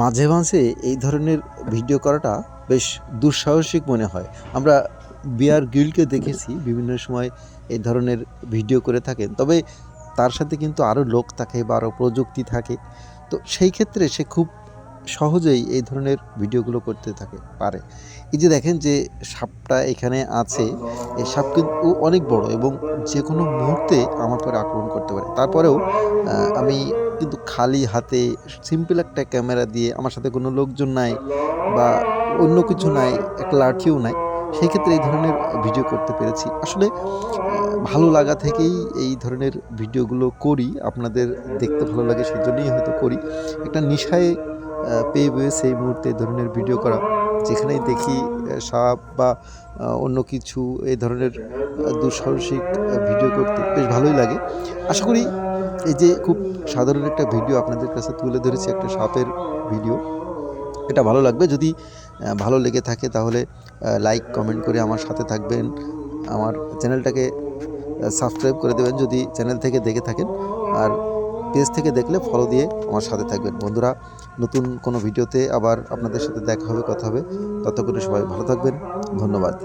মাঝে, মাঝে এই ধরনের ভিডিও করাটা বেশ দুঃসাহসিক মনে হয়। আমরা বিয়ার গ্রিলকে দেখেছি বিভিন্ন সময় এই ধরনের ভিডিও করে থাকেন। তবে তার সাথে কিন্তু আরও লোক থাকে বা আরও প্রযুক্তি থাকে। তো সেই ক্ষেত্রে সে খুব সহজেই এই ধরনের ভিডিওগুলো করতে পারে। এই যে দেখেন যে সাপটা এখানে আছে, এই সাপ কিন্তু অনেক বড় এবং যেকোনো মুহূর্তে আমার উপরে আক্রমণ করতে পারে। তারপরেও আমি কিন্তু খালি হাতে সিম্পল একটা ক্যামেরা দিয়ে আমার সাথে কোনো লোকজন নাই বা অন্য কিছু নাই, একটা লাঠিও নাই। সেই ক্ষেত্রে এই ধরনের ভিডিও করতে পেরেছি। আসলে ভালো লাগা থেকেই এই ধরনের ভিডিওগুলো করি। আপনাদের দেখতে ভালো লাগে সেজন্যই হয়তো করি। একটা নেশায় পেয়ে বসে এই মুহূর্তে এই ধরনের ভিডিও করা। যেখানেই দেখি সাপ বা অন্য কিছু এই ধরনের দুঃসাহসিক ভিডিও করতে বেশ ভালোই লাগে। আশা করি এই যে খুব সাধারণ একটা ভিডিও আপনাদের কাছে তুলে ধরেছি, একটা সাপের ভিডিও। এটা ভালো লাগবে। যদি ভালো লেগে থাকে তাহলে লাইক, কমেন্ট করে আমার সাথে থাকবেন। আমার চ্যানেলটাকে সাবস্ক্রাইব করে দেবেন যদি চ্যানেল থেকে দেখে থাকেন। আর পেজ থেকে দেখলে ফলো দিয়ে আমার সাথে থাকবেন। বন্ধুরা, নতুন কোনো ভিডিওতে আবার আপনাদের সাথে দেখা হবে, কথা হবে। ততক্ষণে সবাই ভালো থাকবেন। ধন্যবাদ।